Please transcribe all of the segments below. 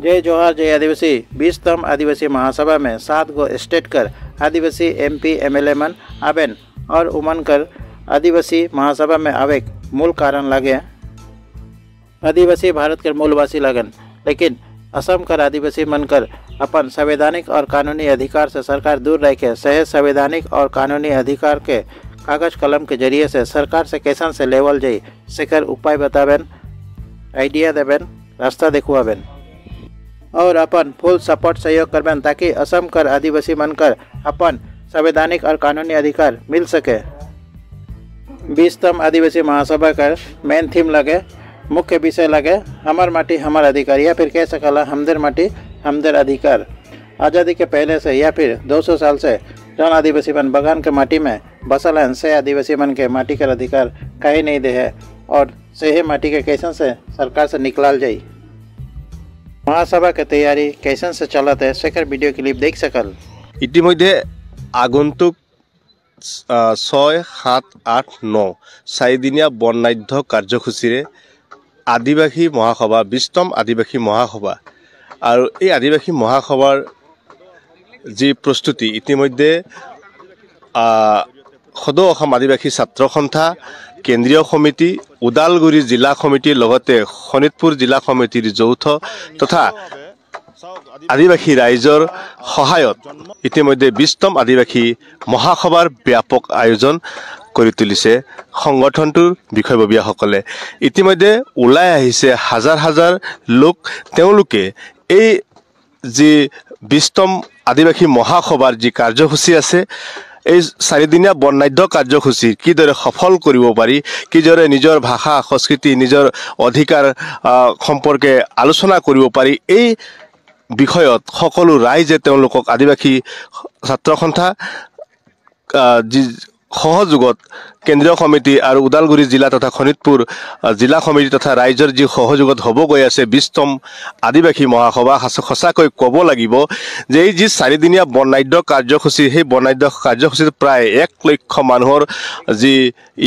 जय जोहार जय आदिवासी 20तम आदिवासी महासभा में 7 गो स्टेट कर आदिवासी MP MLA मन आवेन और उमन कर आदिवासी महासभा में आवे मूल कारण लगे। आदिवासी भारत के मूलवासी लगन, लेकिन असम कर आदिवासी मनकर अपन संवैधानिक और कानूनी अधिकार से सरकार दूर रह के सहज संवैधानिक और कानूनी अधिकार के कागज कलम के जरिए से सरकार से कैसन से लेवल जाई सेकर उपाय बतावेन, आइडिया देवेन, रास्ता देखुआवेन और अपन फुल सपोर्ट सहयोग करबेन ताकि असम कर आदिवासी मनकर अपन संवैधानिक और कानूनी अधिकार मिल सके। 20तम आदिवासी महासभा का मेन थीम लगे, मुख्य विषय लगे हमार माटी हमार अधिकार, या फिर कह सकला हमदर माटी हमदर अधिकार। आज़ादी के पहले से या फिर 200 साल से जौन आदिवासी मन बगान के माटी में बसल हैं से आदिवासी मन के माटी का अधिकार कहीं नहीं दे है और से माटी के कैसन से सरकार से निकलाल जाई। महासभा के तैयारी कैसन से चलत है सेकर वीडियो क्लिप देख सकल। इतिमध्ये आगंतुक 6, 7, 8, 9 চাৰিদিনীয়া বৰ্ণাঢ্য কাৰ্যসূচীৰে আদিবাসী মহাসভা 20তম আদিবাসী মহাসভা আৰু এই আদিবাসী মহাসভাৰ যি প্ৰস্তুতি ইতিমধ্যে সদৌ অসম আদিবাসী ছাত্ৰ সন্থা কেন্দ্ৰীয় সমিতি ওদালগুৰি জিলা সমিতিৰ লগতে শোণিতপুৰ জিলা সমিতিৰ যৌথ তথা আদিবাসী ৰাইজৰ সহায়ত ইতিমধ্যে 20তম আদিবাসী মহাসভাৰ ব্যাপক আয়োজন কৰি তুলিছে সংগঠনটোৰ বিষয়ববীয়াসকলে। ইতিমধ্যে ওলাই আহিছে হাজাৰ হাজাৰ লোক, তেওঁলোকে এই যি 20তম আদিবাসী মহাসভাৰ যি কাৰ্যসূচী আছে এই 4দিনীয়া বৰ্ণাঢ্য কাৰ্যসূচী কিদৰে সফল কৰিব পাৰি, কিদৰে নিজৰ ভাষা সংস্কৃতি নিজৰ অধিকাৰ সম্পৰ্কে আলোচনা কৰিব পাৰি, এই বিষয়ত সকলো ৰাইজে তেওঁলোকক আদিবাসী ছাত্ৰ সন্থা যি সহযোগত কেন্দ্ৰীয় সমিতি আৰু ওদালগুৰি জিলা তথা শোণিতপুৰ জিলা সমিতি তথা ৰাইজৰ যি সহযোগত হ'ব গৈ আছে 20তম আদিবাসী মহাসভা, সঁচাকৈ ক'ব লাগিব যে এই যি 4দিনীয়া বৰ্ণাঢ্য কাৰ্যসূচী সেই বৰ্ণাঢ্য কাৰ্যসূচীত প্ৰায় 1 লক্ষ মানুহৰ যি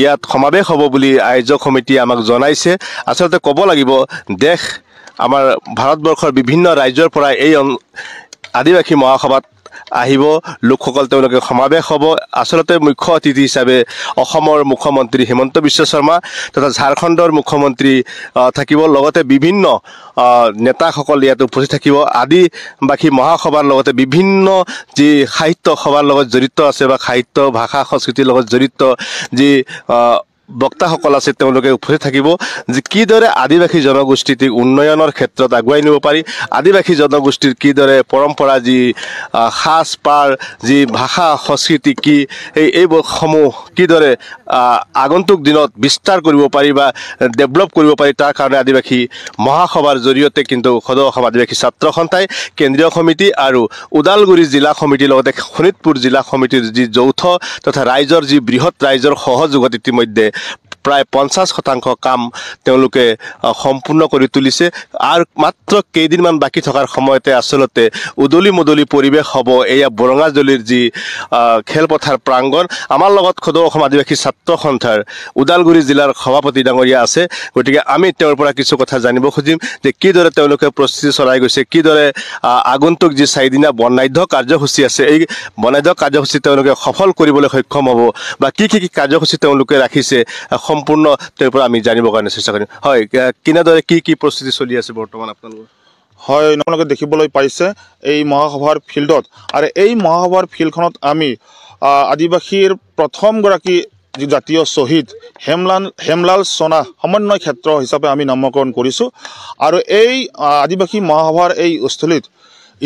ইয়াত সমাৱেশ হ'ব বুলি আয়োজক সমিতিয়ে আমাক জনাইছে। আচলতে ক'ব লাগিব দেশ আমাৰ ভাৰতবৰ্ষৰ বিভিন্ন ৰাজ্যৰ পৰা এই আদিবাসী মহাসভাত আহিব লোকসকল, তেওঁলোকে সমাৱেশ হ'ব। আচলতে মুখ্য অতিথি হিচাপে অসমৰ মুখ্যমন্ত্ৰী হিমন্ত বিশ্ব শৰ্মা তথা ঝাৰখণ্ডৰ মুখ্যমন্ত্ৰী থাকিব, লগতে বিভিন্ন নেতাসকল ইয়াত উপস্থিত থাকিব। আদিবাসী মহাসভাৰ লগতে বিভিন্ন যি সাহিত্য সভাৰ লগত জড়িত আছে বা সাহিত্য ভাষা সংস্কৃতিৰ লগত জড়িত যি বক্তাসকল আছে তেওঁলোকে উপস্থিত থাকিব। যে কিদৰে আদিবাসী জনগোষ্ঠীক উন্নয়নৰ ক্ষেত্ৰত আগুৱাই নিব পাৰি, আদিবাসী জনগোষ্ঠীৰ কিদৰে পৰম্পৰা যি সাজ পাৰ যি ভাষা সংস্কৃতি কি এইসমূহ কিদৰে আগন্তুক দিনত বিস্তাৰ কৰিব পাৰি বা ডেভেলপ কৰিব পাৰি, তাৰ কাৰণে আদিবাসী মহাসভাৰ জৰিয়তে কিন্তু সদৌ অসম আদিবাসী ছাত্ৰ সন্থাই কেন্দ্ৰীয় সমিতি আৰু ওদালগুৰি জিলা সমিতিৰ লগতে শোণিতপুৰ জিলা সমিতিৰ যি যৌথ তথা ৰাইজৰ যি বৃহৎ ৰাইজৰ সহযোগত ইতিমধ্যে প্ৰায় 50% কাম তেওঁলোকে সম্পূৰ্ণ কৰি তুলিছে। আৰু মাত্ৰ কেইদিনমান বাকী থকাৰ সময়তে আচলতে উদলি মুদলি পৰিৱেশ হ'ব এয়া বৰঙাজুলিৰ যি খেলপথাৰ প্ৰাংগণ। আমাৰ লগত সদৌ অসম আদিবাসী ছাত্ৰ সন্থাৰ ওদালগুৰি জিলাৰ সভাপতি ডাঙৰীয়া আছে, গতিকে আমি তেওঁৰ পৰা কিছু কথা জানিব খুজিম যে কিদৰে তেওঁলোকে প্ৰস্তুতি চলাই গৈছে, কিদৰে আগন্তুক যি 4দিনীয়া বৰ্ণাঢ্য কাৰ্যসূচী আছে এই বৰ্ণাঢ্য কাৰ্যসূচী তেওঁলোকে সফল কৰিবলৈ সক্ষম হ'ব বা কি কাৰ্যসূচী তেওঁলোকে ৰাখিছে সম্পূৰ্ণ তেওঁৰ পৰা আমি জানিবৰ কাৰণে চেষ্টা কৰিম। হয়, কেনেদৰে কি প্ৰস্তুতি চলি আছে বৰ্তমান আপোনালোকৰ? হয়, আপোনালোকে দেখিবলৈ পাইছে এই মহাসভাৰ ফিল্ডত, আৰু এই মহাসভাৰ ফিল্ডখনত আমি আদিবাসীৰ প্ৰথমগৰাকী যি জাতীয় শ্বহীদ হেমলাল সোনা সমন্বয় ক্ষেত্ৰ হিচাপে আমি নামকৰণ কৰিছোঁ। আৰু এই আদিবাসী মহাসভাৰ এই স্থলীত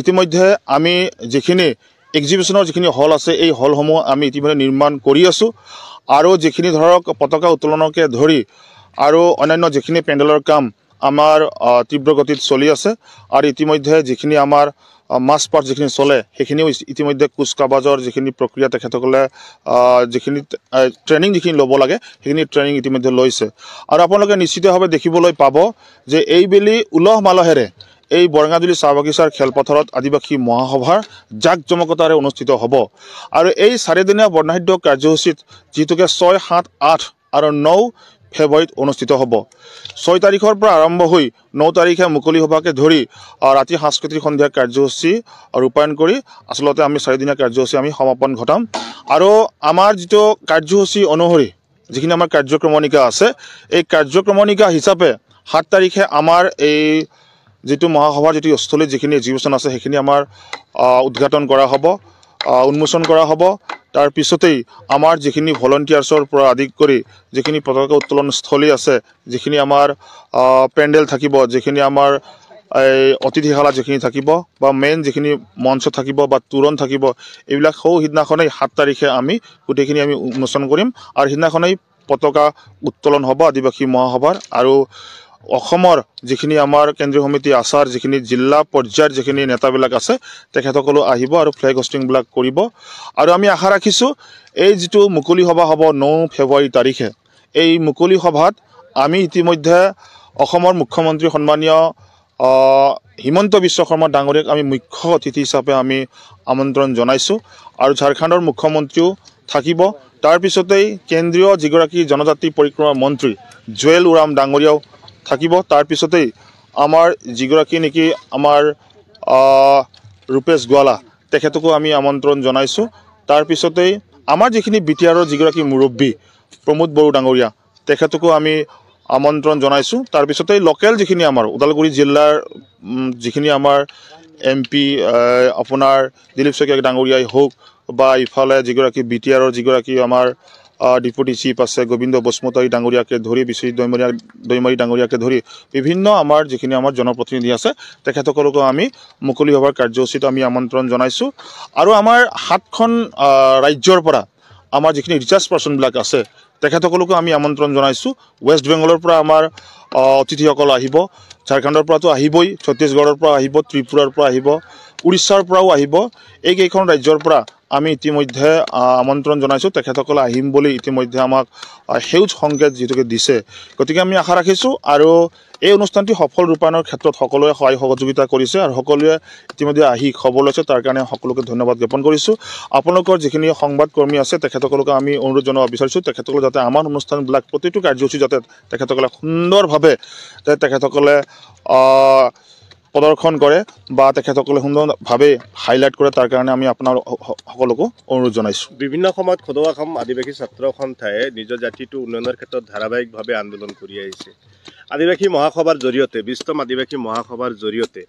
ইতিমধ্যে আমি যিখিনি এক্সিবিশ্যনৰ যিখিনি হল আছে এই হলসমূহ আমি ইতিমধ্যে নিৰ্মাণ কৰি আছোঁ। আৰু যিখিনি ধৰক পতাকা উত্তোলনকে ধৰি আৰু অন্যান্য যিখিনি পেণ্ডেলৰ কাম আমাৰ তীব্ৰ গতিত চলি আছে। আৰু ইতিমধ্যে যিখিনি আমাৰ মাছ পাৰ্ট যিখিনি চলে সেইখিনিও ইতিমধ্যে কুচকাৱাজৰ যিখিনি প্ৰক্ৰিয়া তেখেতসকলে যিখিনি ট্ৰেইনিং যিখিনি ল'ব লাগে সেইখিনি ট্ৰেইনিং ইতিমধ্যে লৈছে। আৰু আপোনালোকে নিশ্চিতভাৱে দেখিবলৈ পাব যে এইবেলি উলহ মালহেৰে এই বৰঙাজুলি চাহ বাগিচাৰ খেলপথাৰত আদিবাসী মহাসভাৰ জাক জমকতাৰে অনুষ্ঠিত হ'ব। আৰু এই 4দিনীয়া বৰ্ণাঢ্য কাৰ্যসূচীত যিটোকে 6, 7, 8 আৰু 9 ফেব্ৰুৱাৰীত অনুষ্ঠিত হ'ব। 6 তাৰিখৰ পৰা আৰম্ভ হৈ 9 তাৰিখে মুকলি সভাকে ধৰি ৰাতি সাংস্কৃতিক সন্ধিয়া কাৰ্যসূচী ৰূপায়ণ কৰি আচলতে আমি 4 দিনীয়া কাৰ্যসূচী আমি সমাপন ঘটাম। আৰু আমাৰ যিটো কাৰ্যসূচী অনুসৰি যিখিনি আমাৰ কাৰ্যক্ৰমণিকা আছে, এই কাৰ্যক্ৰমণিকা হিচাপে 7 তাৰিখে আমাৰ এই যিটো মহাসভাৰ যিটো স্থলীত যিখিনি এক্সিবিশ্যন আছে সেইখিনি আমাৰ উদ্ঘাটন কৰা হ'ব, উন্মোচন কৰা হ'ব। তাৰ পিছতেই আমাৰ যিখিনি ভলণ্টিয়াৰ্ছৰ পৰা আদি কৰি যিখিনি পতাকা উত্তোলন স্থলী আছে, যিখিনি আমাৰ পেণ্ডেল থাকিব, যিখিনি আমাৰ অতিথিশালা যিখিনি থাকিব বা মেইন যিখিনি মঞ্চ থাকিব বা তোৰণ থাকিব, এইবিলাক সিদিনাখনেই 7 তাৰিখে আমি গোটেইখিনি আমি উন্মোচন কৰিম। আৰু সিদিনাখনেই পতাকা উত্তোলন হ'ব আদিবাসী মহাসভাৰ। আৰু অসমৰ যিখিনি আমাৰ কেন্দ্ৰীয় সমিতি আচাৰ যিখিনি জিলা পৰ্যায়ৰ যিখিনি নেতাবিলাক আছে তেখেতসকলো আহিব আৰু ফ্লেগ হোষ্টিংবিলাক কৰিব। আৰু আমি আশা ৰাখিছোঁ এই যিটো মুকলি সভা হ'ব 9 ফেব্ৰুৱাৰী তাৰিখে, এই মুকলি সভাত আমি ইতিমধ্যে অসমৰ মুখ্যমন্ত্ৰী সন্মানীয় হিমন্ত বিশ্ব শৰ্মা ডাঙৰীয়াক আমি মুখ্য অতিথি হিচাপে আমি আমন্ত্ৰণ জনাইছোঁ। আৰু ঝাৰখণ্ডৰ মুখ্যমন্ত্ৰীও থাকিব। তাৰপিছতেই কেন্দ্ৰীয় যিগৰাকী জনজাতি পৰিক্ৰমা মন্ত্ৰী জুৱেল ওৰাম ডাঙৰীয়াও থাকিব। তাৰপিছতেই আমাৰ যিগৰাকী নেকি আমাৰ ৰূপেশ গোৱালা তেখেতকো আমি আমন্ত্ৰণ জনাইছোঁ। তাৰপিছতেই আমাৰ যিখিনি BTRৰ যিগৰাকী মুৰব্বী প্ৰমোদ বড়ো ডাঙৰীয়া তেখেতকো আমি আমন্ত্ৰণ জনাইছোঁ। তাৰপিছতেই লোকেল যিখিনি আমাৰ ওদালগুৰি জিলাৰ যিখিনি আমাৰ MP আপোনাৰ দিলীপ শইকীয়া ডাঙৰীয়াই হওক বা ইফালে যিগৰাকী BTRৰ যিগৰাকী আমাৰ ডিপুটি চিফ আছে গোবিন্দ বসুমতাৰী ডাঙৰীয়াকে ধৰি বিশ্বজিৎ দৈমাৰী ডাঙৰীয়াকে ধৰি বিভিন্ন আমাৰ যিখিনি আমাৰ জনপ্ৰতিনিধি আছে তেখেতসকলকো আমি মুকলি সভাৰ কাৰ্যসূচীত আমি আমন্ত্ৰণ জনাইছোঁ। আৰু আমাৰ 7খন ৰাজ্যৰ পৰা আমাৰ যিখিনি ৰিচাৰ্জ পাৰ্চনবিলাক আছে তেখেতসকলকো আমি আমন্ত্ৰণ জনাইছোঁ। ৱেষ্ট বেংগলৰ পৰা আমাৰ অতিথিসকল আহিব, ঝাৰখণ্ডৰ পৰাতো আহিবই, ছত্তীশগড়ৰ পৰা আহিব, ত্ৰিপুৰাৰ পৰা আহিব, উৰিষ্যাৰ পৰাও আহিব। এইকেইখন ৰাজ্যৰ পৰা আমি ইতিমধ্যে আমন্ত্ৰণ জনাইছোঁ। তেখেতসকলে আহিম বুলি ইতিমধ্যে আমাক সেউজ সংকেত যিটোকে দিছে। গতিকে আমি আশা ৰাখিছোঁ আৰু এই অনুষ্ঠানটি সফল ৰূপায়ণৰ ক্ষেত্ৰত সকলোৱে সহায় সহযোগিতা কৰিছে আৰু সকলোৱে ইতিমধ্যে আহি খবৰ লৈছে। তাৰ কাৰণে সকলোকে ধন্যবাদ জ্ঞাপন কৰিছোঁ। আপোনালোকৰ যিখিনি সংবাদকৰ্মী আছে তেখেতসকলকে আমি অনুৰোধ জনাব বিচাৰিছোঁ তেখেতসকলে যাতে আমাৰ অনুষ্ঠানবিলাক প্ৰতিটো কাৰ্যসূচী যাতে তেখেতসকলে সুন্দৰভাৱে তেখেতসকলে প্ৰদৰ্শন কৰে বা তেখেতসকলে সুন্দৰভাৱে হাইলাইট কৰে, তাৰ কাৰণে আমি আপোনাৰ সকলোকো অনুৰোধ জনাইছোঁ। বিভিন্ন সময়ত সদৌ অসম আদিবাসী ছাত্ৰ সন্থাই নিজৰ জাতিটো উন্নয়নৰ ক্ষেত্ৰত ধাৰাবাহিকভাৱে আন্দোলন কৰি আহিছে। আদিবাসী মহাসভাৰ জৰিয়তে 20তম আদিবাসী মহাসভাৰ জৰিয়তে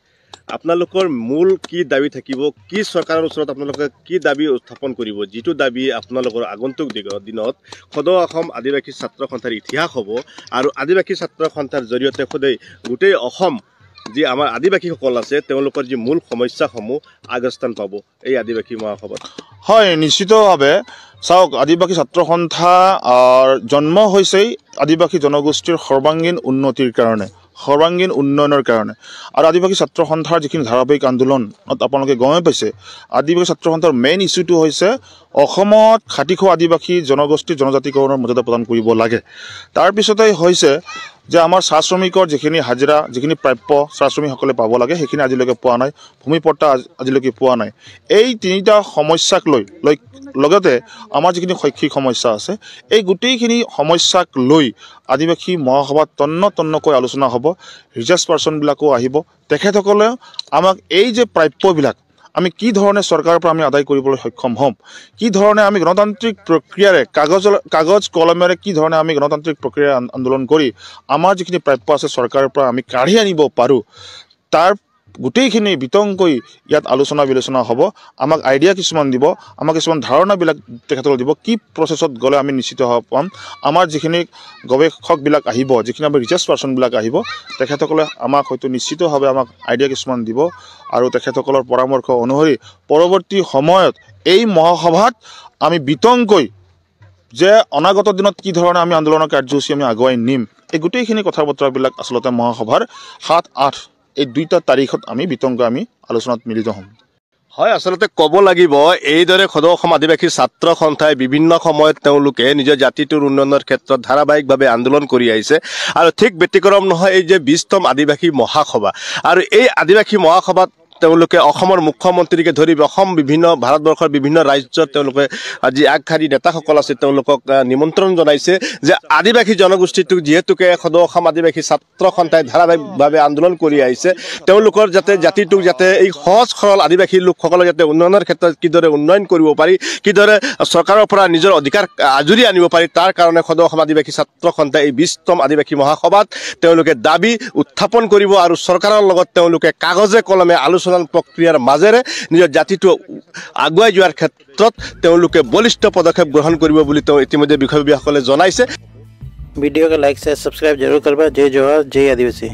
আপোনালোকৰ মূল কি দাবী থাকিব, কি চৰকাৰৰ ওচৰত আপোনালোকে কি দাবী উত্থাপন কৰিব, যিটো দাবী আপোনালোকৰ আগন্তুক দিনত সদৌ অসম আদিবাসী ছাত্ৰ সন্থাৰ ইতিহাস হ'ব আৰু আদিবাসী ছাত্ৰ সন্থাৰ জৰিয়তে সদায় গোটেই অসম যি আমাৰ আদিবাসীসকল আছে তেওঁলোকৰ যি মূল সমস্যাসমূহ আগস্থান পাব এই আদিবাসী মহাসভাত? হয়, নিশ্চিতভাৱে চাওক, আদিবাসী ছাত্ৰ সন্থা জন্ম হৈছেই আদিবাসী জনগোষ্ঠীৰ সৰ্বাংগীন উন্নতিৰ কাৰণে, সৰ্বাংগীন উন্নয়নৰ কাৰণে। আৰু আদিবাসী ছাত্ৰ সন্থাৰ যিখিনি ধাৰাবাহিক আন্দোলনত আপোনালোকে গমে পাইছে, আদিবাসী ছাত্ৰ সন্থাৰ মেইন ইছ্যুটো হৈছে অসমত খাটি খোৱা আদিবাসী জনগোষ্ঠী জনজাতিকৰণৰ মৰ্যাদা প্ৰদান কৰিব লাগে। তাৰপিছতেই হৈছে যে আমাৰ চাহ শ্ৰমিকৰ যিখিনি হাজিৰা, যিখিনি প্ৰাপ্য চাহ শ্ৰমিকসকলে পাব লাগে সেইখিনি আজিলৈকে পোৱা নাই, ভূমিপট্টা আজিলৈকে পোৱা নাই। এই 3টা সমস্যাক লৈ লগতে আমাৰ যিখিনি শৈক্ষিক সমস্যা আছে এই গোটেইখিনি সমস্যাক লৈ আদিবাসী মহাসভাত তন্নকৈ আলোচনা হ'ব। ৰিচাৰ্জ পাৰ্চনবিলাকো আহিব। তেখেতসকলে আমাক এই যে প্ৰাপ্যবিলাক আমি কি ধৰণে চৰকাৰৰ পৰা আমি আদায় কৰিবলৈ সক্ষম হ'ম, কি ধৰণে আমি গণতান্ত্ৰিক প্ৰক্ৰিয়াৰে কাগজ কলমেৰে কি ধৰণে আমি গণতান্ত্ৰিক প্ৰক্ৰিয়া আন্দোলন কৰি আমাৰ যিখিনি প্ৰাপ্য আছে চৰকাৰৰ পৰা আমি কাঢ়ি আনিব পাৰোঁ, তাৰ গোটেইখিনি বিতংকৈ ইয়াত আলোচনা বিলোচনা হ'ব। আমাক আইডিয়া কিছুমান দিব, আমাক কিছুমান ধাৰণাবিলাক তেখেতসকলে দিব, কি প্ৰচেছত গ'লে আমি নিশ্চিত হ'ব পাম। আমাৰ যিখিনি গৱেষকবিলাক আহিব, যিখিনি আমাৰ ৰিচাৰ্চ পাৰ্চনবিলাক আহিব, তেখেতসকলে আমাক হয়তো নিশ্চিতভাৱে আমাক আইডিয়া কিছুমান দিব আৰু তেখেতসকলৰ পৰামৰ্শ অনুসৰি পৰৱৰ্তী সময়ত এই মহাসভাত আমি বিতংকৈ যে অনাগত দিনত কি ধৰণে আমি আন্দোলনৰ কাৰ্যসূচী আমি আগুৱাই নিম, এই গোটেইখিনি কথা বতৰাবিলাক আচলতে মহাসভাৰ 7-8 এই 2টা তাৰিখত আমি বিতংকৈ আমি আলোচনাত মিলিত হ'ম। হয়, আচলতে ক'ব লাগিব এইদৰে সদৌ অসম আদিবাসী ছাত্ৰ সন্থাই বিভিন্ন সময়ত তেওঁলোকে নিজৰ জাতিটোৰ উন্নয়নৰ ক্ষেত্ৰত ধাৰাবাহিকভাৱে আন্দোলন কৰি আহিছে। আৰু ঠিক ব্যতিক্ৰম নহয় এই যে 20তম আদিবাসী মহাসভা, আৰু এই আদিবাসী মহাসভাত তেওঁলোকে অসমৰ মুখ্যমন্ত্ৰীকে ধৰি অসম বিভিন্ন ভাৰতবৰ্ষৰ বিভিন্ন ৰাজ্যৰ তেওঁলোকে আজি আগশাৰী নেতাসকল আছে তেওঁলোকক নিমন্ত্ৰণ জনাইছে যে আদিবাসী জনগোষ্ঠীটোক যিহেতুকে সদৌ অসম আদিবাসী ছাত্ৰ সন্থাই ধাৰাবাহিকভাৱে আন্দোলন কৰি আহিছে তেওঁলোকৰ যাতে জাতিটোক যাতে এই সহজ সৰল আদিবাসী লোকসকলক যাতে উন্নয়নৰ ক্ষেত্ৰত কিদৰে উন্নয়ন কৰিব পাৰি কিদৰে চৰকাৰৰ পৰা নিজৰ অধিকাৰ আজৰি আনিব পাৰি তাৰ কাৰণে সদৌ অসম আদিবাসী ছাত্ৰ সন্থাই এই 20তম আদিবাসী মহাসভাত তেওঁলোকে দাবী উত্থাপন কৰিব আৰু চৰকাৰৰ লগত তেওঁলোকে কাগজে কলমে আলোচনা প্ৰক্ৰিয়াৰ মাজেৰে নিজৰ জাতিটো আগুৱাই যোৱাৰ ক্ষেত্ৰত তেওঁলোকে বলিষ্ঠ পদক্ষেপ গ্ৰহণ কৰিব বুলি তেওঁ ইতিমধ্যে বিষয়ববীয়াসকলে জনাইছে। वीडियो को लाइक से सब्सक्राइब जरूर करबा। जय जोहार, जय आदिवासी।